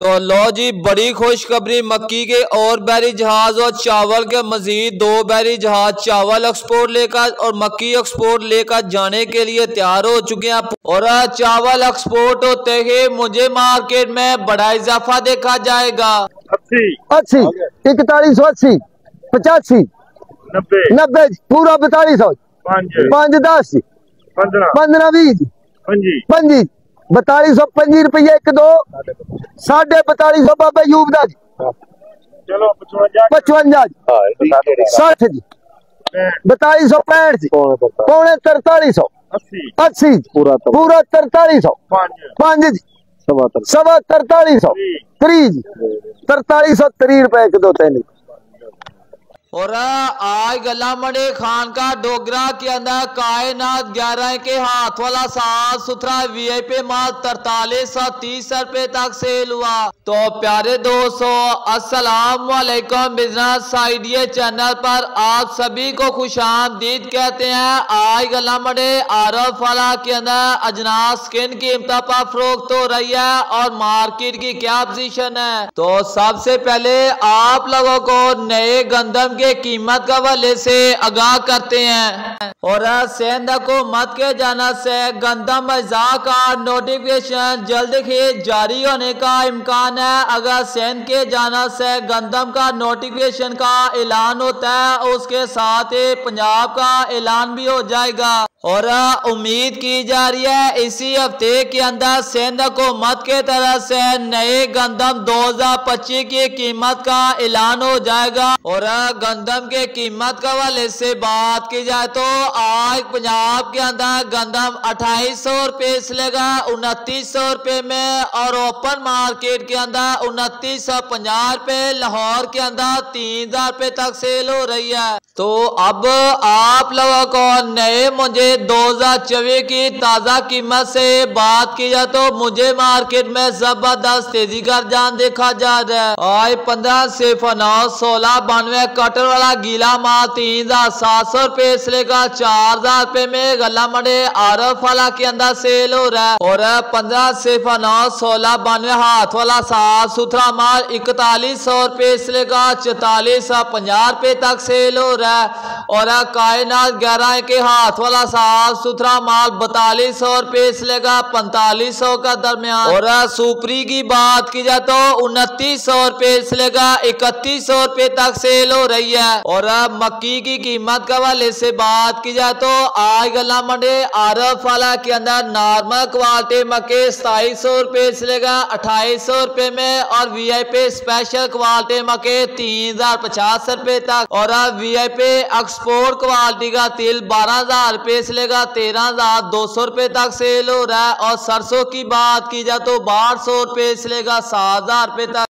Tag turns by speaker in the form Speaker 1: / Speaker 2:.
Speaker 1: तो लो जी, बड़ी खुशखबरी, मक्की के और बैरी जहाज और चावल के मजीद 2 बैरी जहाज चावल एक्सपोर्ट लेकर और मक्की एक्सपोर्ट लेकर जाने के लिए तैयार हो चुके हैं। और चावल एक्सपोर्ट होते ही मुझे मार्केट में बड़ा इजाफा देखा जाएगा।
Speaker 2: 80 4180 85 90 पूरा 4200 5 10 15 20 25 4225 रुपये 1 2 4250 बाबा यूब दा जी। चलो 55 60 जी 4265 जी पौने 4300 80 पूरा 4300 5 जी सवा 4300 30 जी 4330 रुपए 1 2 3।
Speaker 1: और आज गला मड़े खान का डोगरा के अंदर कायनात 11 के हाथ वाला साफ सुथरा वीआईपी माल 4330 रुपए तक सेल हुआ। तो प्यारे दोस्तों, अस्सलाम वालेकुम। बिजनेस आइडिया चैनल पर आप सभी को खुशामदीद कहते हैं। आज गला मड़े आरफ वाला के अंदर अजनास किन कीमत पर फरोख्त हो रही है और मार्केट की क्या पोजीशन है। तो सबसे पहले आप लोगों को नए गंदम के कीमत का हवाले से आगाह करते हैं। और सिंध हुकूमत के जानिब से गंदम अज़ा का नोटिफिकेशन जल्द ही जारी होने का इम्कान है। अगर सिंध के जानिब से गंदम का नोटिफिकेशन का ऐलान होता है, उसके साथ ही पंजाब का ऐलान भी हो जाएगा। और उम्मीद की जा रही है इसी हफ्ते के अंदर सिंध हुकूमत के तरफ से नए गंदम 2025 की कीमत का ऐलान हो जाएगा। और गंदम के कीमत के हवाले से बात की जाए तो आज पंजाब के अंदर गंदम 2800 रुपये से लेगा 2900 रुपये में, और ओपन मार्केट के अंदर 2950 रुपये, लाहौर के अंदर 3000 रुपये तक सेल हो रही है। तो अब आप लोगों को नए मुझे 2024 की ताजा कीमत से बात की जाए तो मुझे मार्केट में जबरदस्त तेजी का रुझान देखा जा रहा है। आज 15 से 16 92 कटर वाला गीला माल 3700 रुपये से लेकर 4000 रुपये में गला मड़े आरफ वाला के अंदर सेल हो रहा है। और 15 से 16 92 हाथ वाला साफ सुथरा माल 4100 रुपये से लेकर 4450 रुपये तक सेल हो रहा है। और कायनात 11 के हाथ वाला साफ सुथरा माल 4200 रुपये से लेकर 4500 का दरमियान। और सुपरी की बात की जाए तो 2900 रुपये से लेकर 3100 रुपये तक सेल हो रही है। और मक्की की कीमत के हवाले से बात की जाए तो आज गला मंडे आरफ वाला के अंदर नॉर्मल क्वालिटी मक्के 2700 रुपये से लेकर 2800 रुपये में, और वीआईपी स्पेशल क्वालिटी मक्के 3050 रुपये तक। और वीआईपी एक्सपोर्ट क्वालिटी का तिल 12000 रुपये से लेकर 13200 रुपये तक सेल हो रहा है। और सरसों की बात की जाए तो 1200 रुपये से लेकर 7000 रुपये तक।